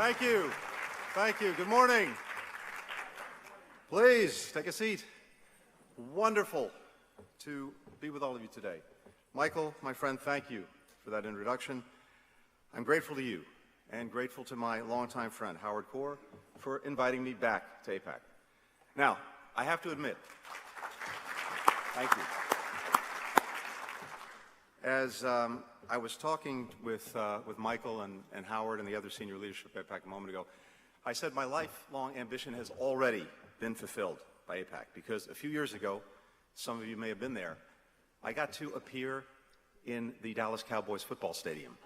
Thank you. Thank you. Good morning. Please take a seat. Wonderful to be with all of you today. Michael, my friend, thank you for that introduction. I'm grateful to you and grateful to my longtime friend, Howard Kaur, for inviting me back to AIPAC. Now, I have to admit, thank you. As I was talking with Michael and Howard and the other senior leadership at AIPAC a moment ago, I said my lifelong ambition has already been fulfilled by AIPAC because a few years ago, some of you may have been there, I got to appear in the Dallas Cowboys football stadium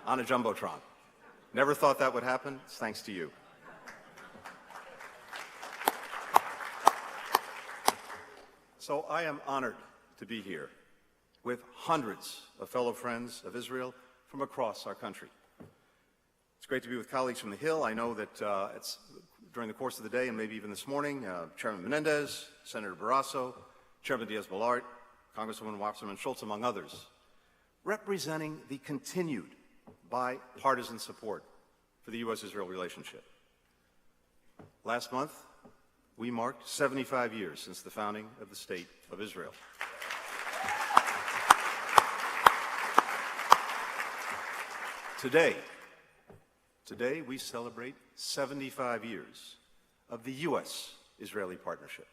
on a Jumbotron. Never thought that would happen. It's thanks to you. So I am honored to be here with hundreds of fellow friends of Israel from across our country. It's great to be with colleagues from the Hill. I know that it's during the course of the day and maybe even this morning, Chairman Menendez, Senator Barrasso, Chairman Diaz-Balart, Congresswoman Wasserman Schultz, among others, representing the continued bipartisan support for the U.S.-Israel relationship. Last month, we marked 75 years since the founding of the State of Israel. Today we celebrate 75 years of the U.S.-Israeli partnership.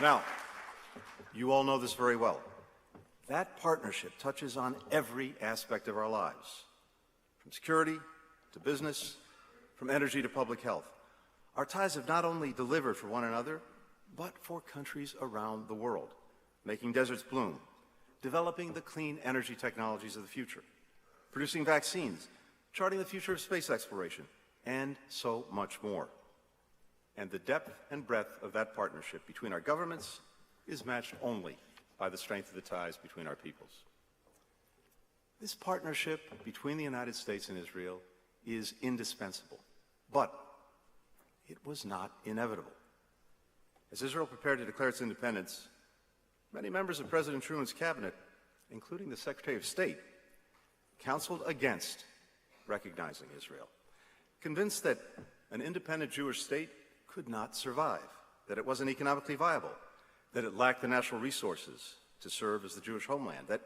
Now, you all know this very well. That partnership touches on every aspect of our lives, from security to business, from energy to public health. Our ties have not only delivered for one another, but for countries around the world, making deserts bloom, developing the clean energy technologies of the future, producing vaccines, charting the future of space exploration, and so much more. And the depth and breadth of that partnership between our governments is matched only by the strength of the ties between our peoples. This partnership between the United States and Israel is indispensable, but it was not inevitable. As Israel prepared to declare its independence, many members of President Truman's cabinet, including the Secretary of State, counseled against recognizing Israel, convinced that an independent Jewish state could not survive, that it wasn't economically viable, that it lacked the natural resources to serve as the Jewish homeland, that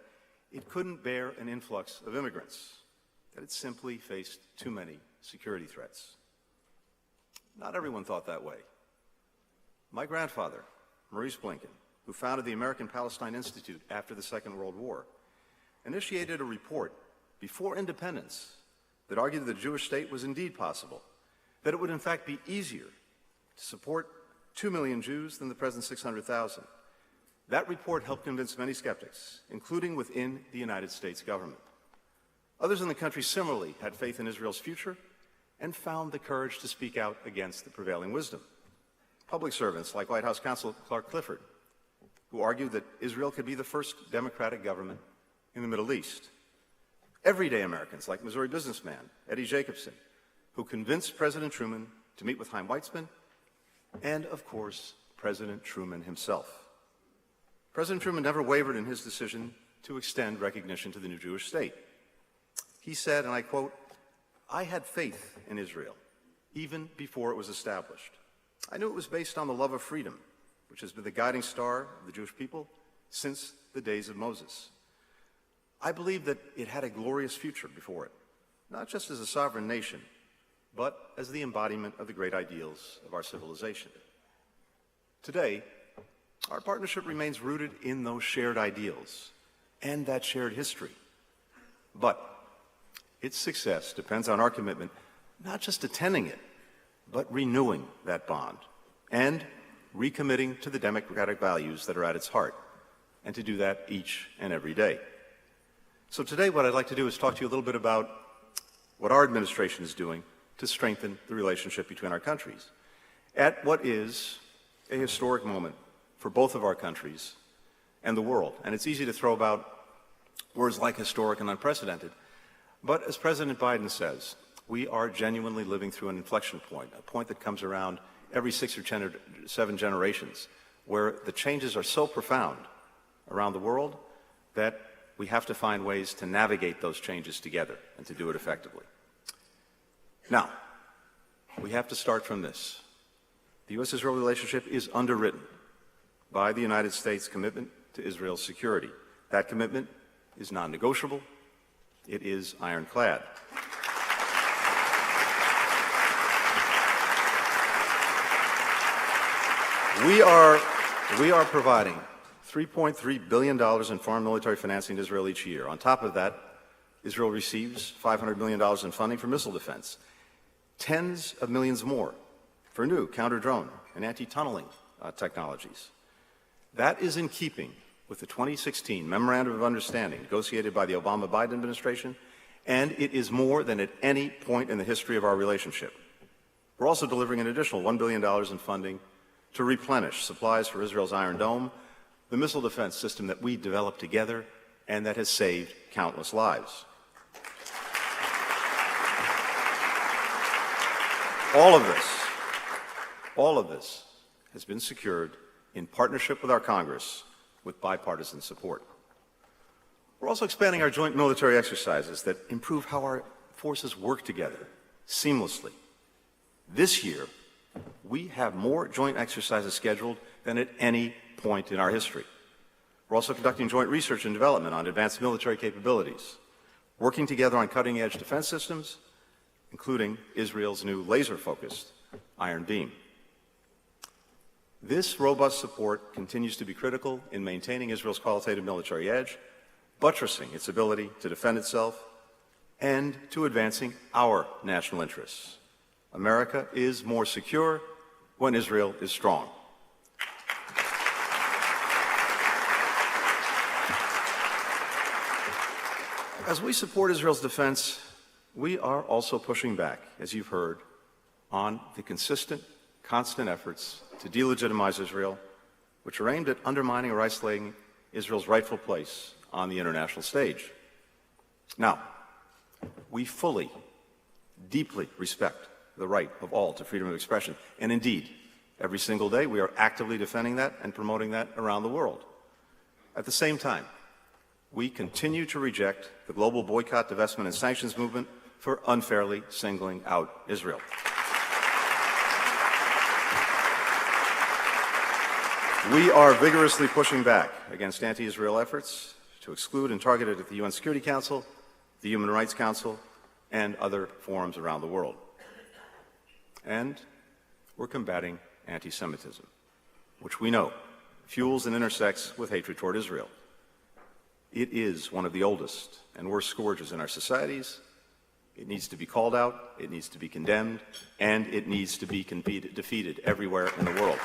it couldn't bear an influx of immigrants, that it simply faced too many security threats. Not everyone thought that way. My grandfather, Maurice Blinken, who founded the American Palestine Institute after the Second World War, initiated a report before independence that argued that the Jewish state was indeed possible, that it would in fact be easier to support 2 million Jews than the present 600,000. That report helped convince many skeptics, including within the United States government. Others in the country similarly had faith in Israel's future and found the courage to speak out against the prevailing wisdom. Public servants like White House counsel Clark Clifford, who argued that Israel could be the first democratic government in the Middle East. Everyday Americans like Missouri businessman Eddie Jacobson, who convinced President Truman to meet with Chaim Weizmann, and, of course, President Truman himself. President Truman never wavered in his decision to extend recognition to the new Jewish state. He said, and I quote, "I had faith in Israel, even before it was established. I knew it was based on the love of freedom, which has been the guiding star of the Jewish people since the days of Moses. I believed that it had a glorious future before it, not just as a sovereign nation, but as the embodiment of the great ideals of our civilization." Today, our partnership remains rooted in those shared ideals and that shared history. But its success depends on our commitment not just attending it, but renewing that bond and recommitting to the democratic values that are at its heart, and to do that each and every day. So today what I'd like to do is talk to you a little bit about what our administration is doing to strengthen the relationship between our countries at what is a historic moment for both of our countries and the world. And it's easy to throw about words like historic and unprecedented, but as President Biden says, we are genuinely living through an inflection point, a point that comes around every 6 or 7 generations, where the changes are so profound around the world that we have to find ways to navigate those changes together and to do it effectively. Now, we have to start from this. The U.S.-Israel relationship is underwritten by the United States' commitment to Israel's security. That commitment is non-negotiable. It is ironclad. We are providing $3.3 billion in foreign military financing to Israel each year. On top of that, Israel receives $500 million in funding for missile defense, tens of millions more for new counter-drone and anti-tunneling technologies. That is in keeping with the 2016 Memorandum of Understanding negotiated by the Obama-Biden administration, and it is more than at any point in the history of our relationship. We're also delivering an additional $1 billion in funding to replenish supplies for Israel's Iron Dome, the missile defense system that we developed together and that has saved countless lives. All of this has been secured in partnership with our Congress with bipartisan support. We're also expanding our joint military exercises that improve how our forces work together seamlessly. This year, we have more joint exercises scheduled than at any point in our history. We're also conducting joint research and development on advanced military capabilities, working together on cutting-edge defense systems, including Israel's new laser-focused Iron Beam. This robust support continues to be critical in maintaining Israel's qualitative military edge, buttressing its ability to defend itself, and to advancing our national interests. America is more secure when Israel is strong. As we support Israel's defense, we are also pushing back, as you've heard, on the consistent, constant efforts to delegitimize Israel, which are aimed at undermining or isolating Israel's rightful place on the international stage. Now, we fully, deeply respect the right of all to freedom of expression, and indeed, every single day we are actively defending that and promoting that around the world. At the same time, we continue to reject the global boycott, divestment, and sanctions movement for unfairly singling out Israel. We are vigorously pushing back against anti-Israel efforts to exclude and target it at the UN Security Council, the Human Rights Council, and other forums around the world. And we're combating anti-Semitism, which we know fuels and intersects with hatred toward Israel. It is one of the oldest and worst scourges in our societies. It needs to be called out, it needs to be condemned, and it needs to be defeated everywhere in the world.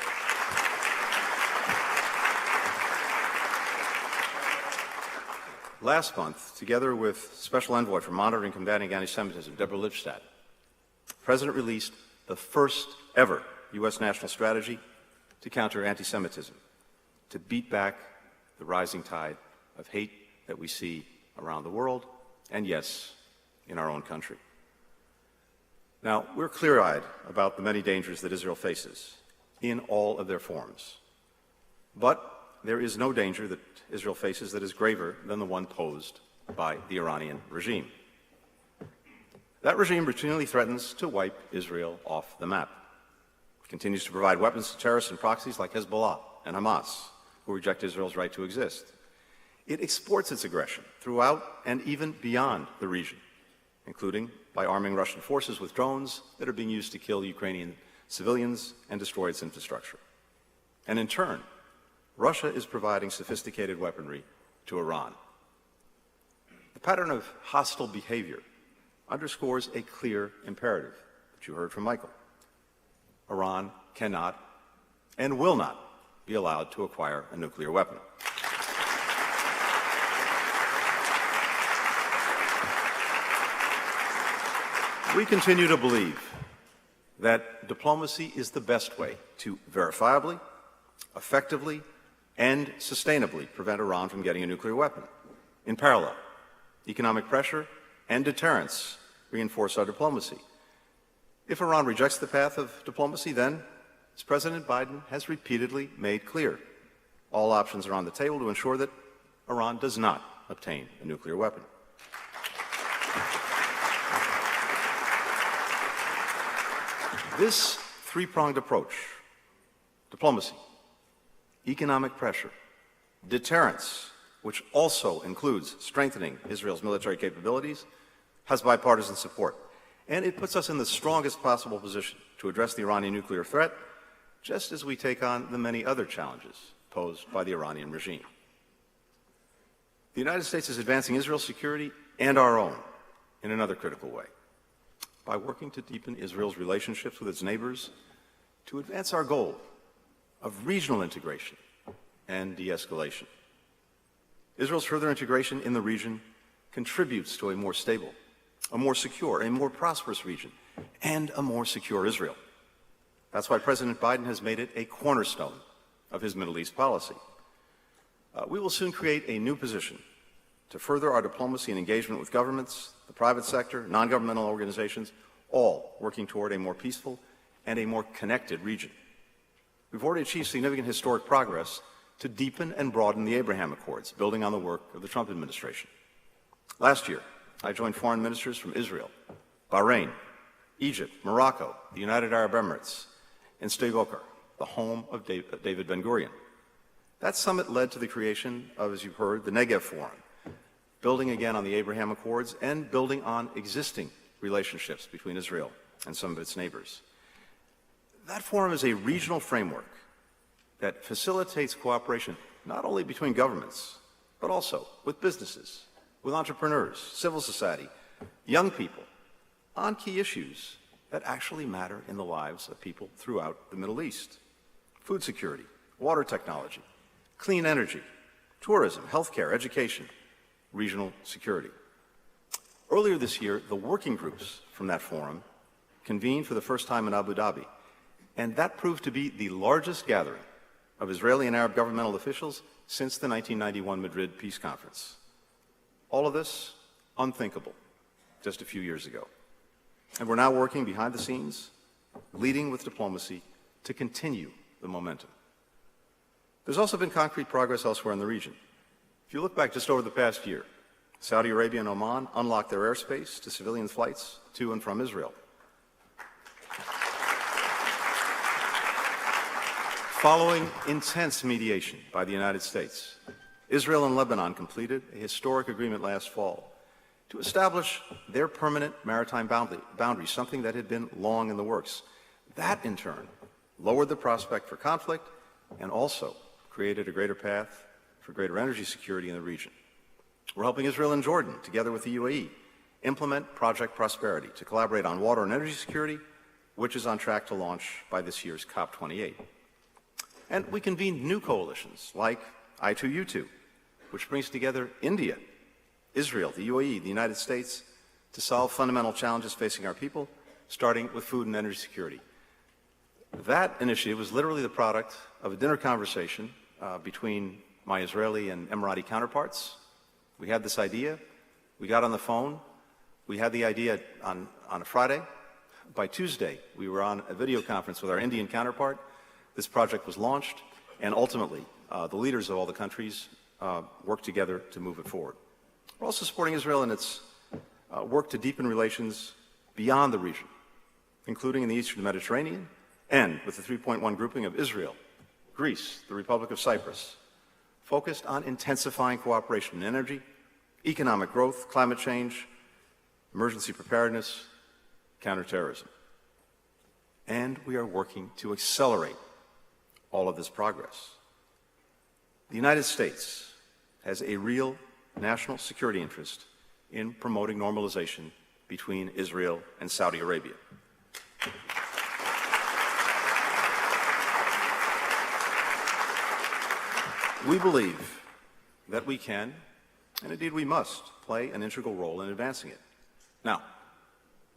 Last month, together with Special Envoy for Monitoring and Combating Anti-Semitism, Deborah Lipstadt, the President released the first ever U.S. national strategy to counter anti-Semitism, to beat back the rising tide of hate that we see around the world, and yes, in our own country. Now, we're clear-eyed about the many dangers that Israel faces in all of their forms. But there is no danger that Israel faces that is graver than the one posed by the Iranian regime. That regime routinely threatens to wipe Israel off the map. It continues to provide weapons to terrorists and proxies like Hezbollah and Hamas, who reject Israel's right to exist. It exports its aggression throughout and even beyond the region, including by arming Russian forces with drones that are being used to kill Ukrainian civilians and destroy its infrastructure. And in turn, Russia is providing sophisticated weaponry to Iran. The pattern of hostile behavior underscores a clear imperative that you heard from Michael. Iran cannot and will not be allowed to acquire a nuclear weapon. We continue to believe that diplomacy is the best way to verifiably, effectively, and sustainably prevent Iran from getting a nuclear weapon. In parallel, economic pressure and deterrence reinforce our diplomacy. If Iran rejects the path of diplomacy, then, as President Biden has repeatedly made clear, all options are on the table to ensure that Iran does not obtain a nuclear weapon. This three-pronged approach, diplomacy, economic pressure, deterrence, which also includes strengthening Israel's military capabilities, has bipartisan support. And it puts us in the strongest possible position to address the Iranian nuclear threat, just as we take on the many other challenges posed by the Iranian regime. The United States is advancing Israel's security and our own in another critical way, by working to deepen Israel's relationships with its neighbors to advance our goal of regional integration and de-escalation. Israel's further integration in the region contributes to a more stable, a more secure, a more prosperous region, and a more secure Israel. That's why President Biden has made it a cornerstone of his Middle East policy. We will soon create a new position to further our diplomacy and engagement with governments, the private sector, non-governmental organizations, all working toward a more peaceful and a more connected region. We've already achieved significant historic progress to deepen and broaden the Abraham Accords, building on the work of the Trump administration. Last year, I joined foreign ministers from Israel, Bahrain, Egypt, Morocco, the United Arab Emirates, and Sde-Boker, the home of David Ben-Gurion. That summit led to the creation of, as you've heard, the Negev Forum, building again on the Abraham Accords and building on existing relationships between Israel and some of its neighbors. That forum is a regional framework that facilitates cooperation not only between governments, but also with businesses, with entrepreneurs, civil society, young people, on key issues that actually matter in the lives of people throughout the Middle East. Food security, water technology, clean energy, tourism, healthcare, education, regional security. Earlier this year, the working groups from that forum convened for the first time in Abu Dhabi, and that proved to be the largest gathering of Israeli and Arab governmental officials since the 1991 Madrid Peace Conference. All of this, unthinkable just a few years ago. And we're now working behind the scenes, leading with diplomacy to continue the momentum. There's also been concrete progress elsewhere in the region. If you look back just over the past year, Saudi Arabia and Oman unlocked their airspace to civilian flights to and from Israel. Following intense mediation by the United States, Israel and Lebanon completed a historic agreement last fall to establish their permanent maritime boundary, something that had been long in the works. That, in turn, lowered the prospect for conflict and also created a greater path for greater energy security in the region. We're helping Israel and Jordan, together with the UAE, implement Project Prosperity to collaborate on water and energy security, which is on track to launch by this year's COP28. And we convened new coalitions like I2U2, which brings together India, Israel, the UAE, the United States, to solve fundamental challenges facing our people, starting with food and energy security. That initiative was literally the product of a dinner conversation between my Israeli and Emirati counterparts. We had this idea. We got on the phone. We had the idea on a Friday. By Tuesday, we were on a video conference with our Indian counterpart. This project was launched, and ultimately, the leaders of all the countries worked together to move it forward. We're also supporting Israel in its work to deepen relations beyond the region, including in the Eastern Mediterranean, and with the 3.1 grouping of Israel, Greece, the Republic of Cyprus, focused on intensifying cooperation in energy, economic growth, climate change, emergency preparedness, counterterrorism. And we are working to accelerate all of this progress. The United States has a real national security interest in promoting normalization between Israel and Saudi Arabia. We believe that we can, and indeed we must, play an integral role in advancing it. Now,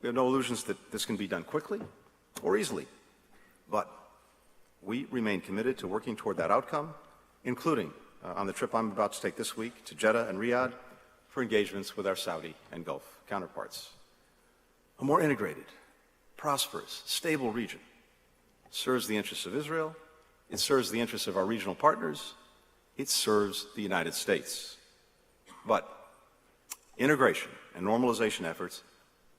we have no illusions that this can be done quickly or easily, but we remain committed to working toward that outcome, including on the trip I'm about to take this week to Jeddah and Riyadh for engagements with our Saudi and Gulf counterparts. A more integrated, prosperous, stable region serves the interests of Israel, it serves the interests of our regional partners, it serves the United States. But integration and normalization efforts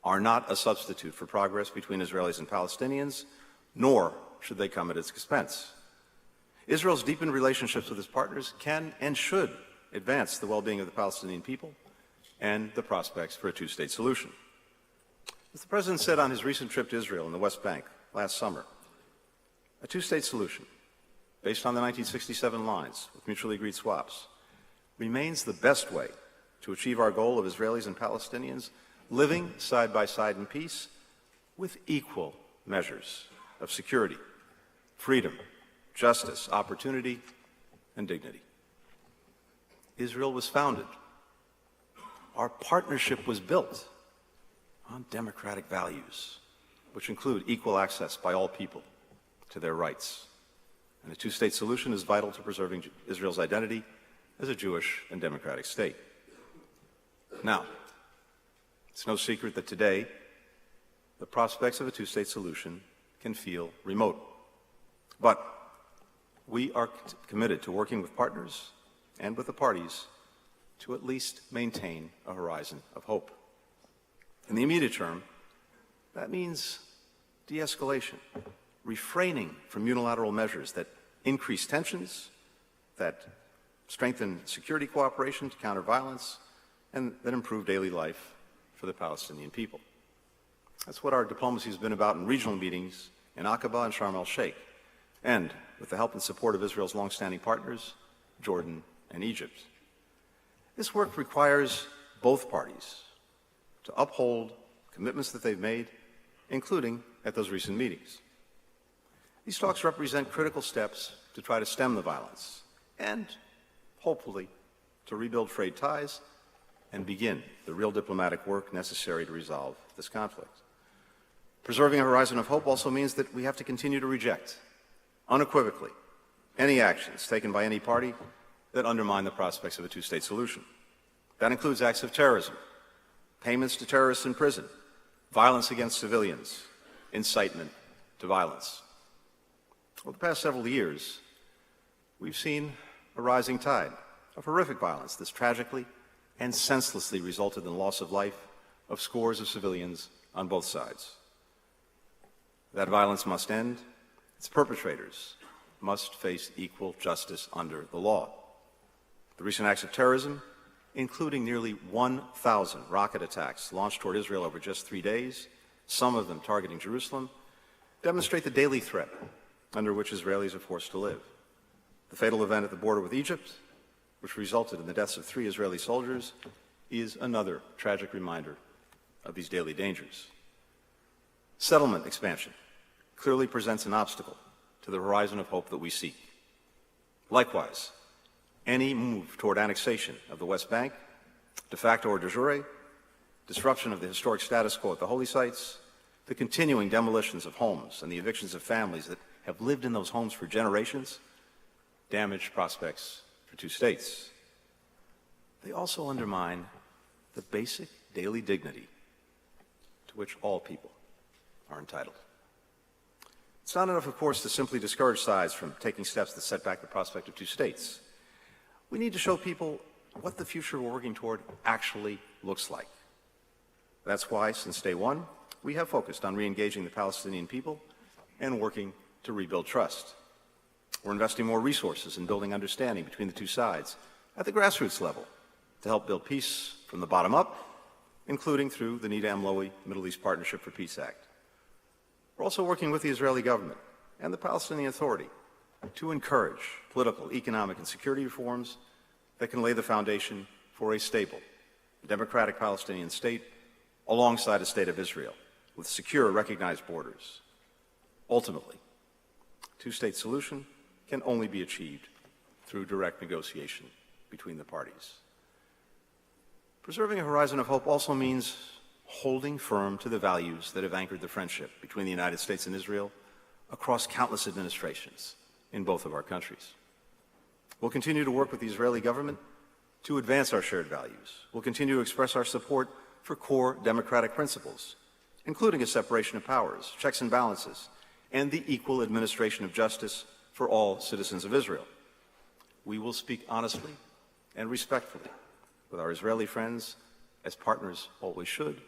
are not a substitute for progress between Israelis and Palestinians, nor should they come at its expense. Israel's deepened relationships with its partners can and should advance the well-being of the Palestinian people and the prospects for a two-state solution. As the President said on his recent trip to Israel and the West Bank last summer, a two-state solution, based on the 1967 lines with mutually agreed swaps, remains the best way to achieve our goal of Israelis and Palestinians living side by side in peace with equal measures of security, freedom, justice, opportunity, and dignity. Israel was founded. Our partnership was built on democratic values, which include equal access by all people to their rights. And a two-state solution is vital to preserving Israel's identity as a Jewish and democratic state. Now, it's no secret that today the prospects of a two-state solution can feel remote. But we are committed to working with partners and with the parties to at least maintain a horizon of hope. In the immediate term, that means de-escalation, refraining from unilateral measures that increase tensions, that strengthen security cooperation to counter violence, and that improve daily life for the Palestinian people. That's what our diplomacy has been about in regional meetings in Aqaba and Sharm el-Sheikh, and with the help and support of Israel's longstanding partners, Jordan and Egypt. This work requires both parties to uphold commitments that they've made, including at those recent meetings. These talks represent critical steps to try to stem the violence and, hopefully, to rebuild frayed ties and begin the real diplomatic work necessary to resolve this conflict. Preserving a horizon of hope also means that we have to continue to reject, unequivocally, any actions taken by any party that undermine the prospects of a two-state solution. That includes acts of terrorism, payments to terrorists in prison, violence against civilians, incitement to violence. Over the past several years, we've seen a rising tide of horrific violence that's tragically and senselessly resulted in the loss of life of scores of civilians on both sides. That violence must end. Its perpetrators must face equal justice under the law. The recent acts of terrorism, including nearly 1,000 rocket attacks launched toward Israel over just 3 days, some of them targeting Jerusalem, demonstrate the daily threat under which Israelis are forced to live. The fatal event at the border with Egypt, which resulted in the deaths of 3 Israeli soldiers, is another tragic reminder of these daily dangers. Settlement expansion clearly presents an obstacle to the horizon of hope that we seek. Likewise, any move toward annexation of the West Bank, de facto or de jure, disruption of the historic status quo at the holy sites, the continuing demolitions of homes and the evictions of families that have lived in those homes for generations, damage prospects for two states. They also undermine the basic daily dignity to which all people are entitled. It's not enough, of course, to simply discourage sides from taking steps that set back the prospect of two states. We need to show people what the future we're working toward actually looks like. That's why, since day one, we have focused on re-engaging the Palestinian people and working to rebuild trust. We're investing more resources in building understanding between the two sides at the grassroots level to help build peace from the bottom up, including through the Nida Amlowi Middle East Partnership for Peace Act. We're also working with the Israeli government and the Palestinian Authority to encourage political, economic, and security reforms that can lay the foundation for a stable, democratic Palestinian state alongside a state of Israel with secure, recognized borders. Ultimately, a two-state solution can only be achieved through direct negotiation between the parties. Preserving a horizon of hope also means holding firm to the values that have anchored the friendship between the United States and Israel across countless administrations in both of our countries. We'll continue to work with the Israeli government to advance our shared values. We'll continue to express our support for core democratic principles, including a separation of powers, checks and balances, and the equal administration of justice for all citizens of Israel. We will speak honestly and respectfully with our Israeli friends, as partners always should,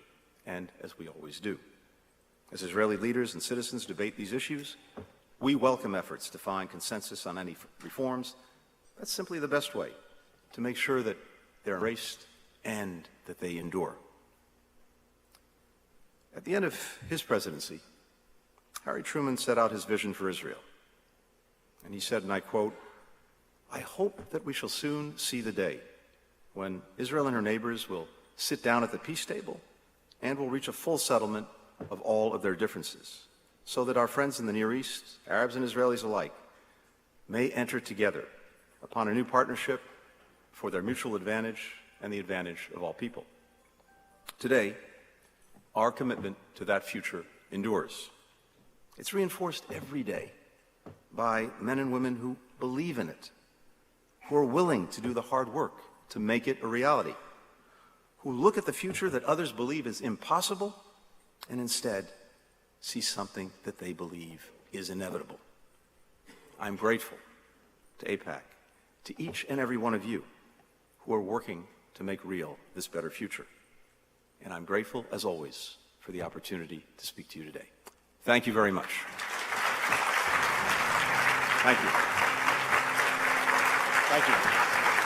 and as we always do. As Israeli leaders and citizens debate these issues, we welcome efforts to find consensus on any reforms. That's simply the best way to make sure that they're embraced and that they endure. At the end of his presidency, Harry Truman set out his vision for Israel. And he said, and I quote, "I hope that we shall soon see the day when Israel and her neighbors will sit down at the peace table and will reach a full settlement of all of their differences, so that our friends in the Near East, Arabs and Israelis alike, may enter together upon a new partnership for their mutual advantage and the advantage of all people." Today, our commitment to that future endures. It's reinforced every day by men and women who believe in it, who are willing to do the hard work to make it a reality, who look at the future that others believe is impossible and instead see something that they believe is inevitable. I'm grateful to AIPAC, to each and every one of you who are working to make real this better future. And I'm grateful, as always, for the opportunity to speak to you today. Thank you very much. Thank you. Thank you.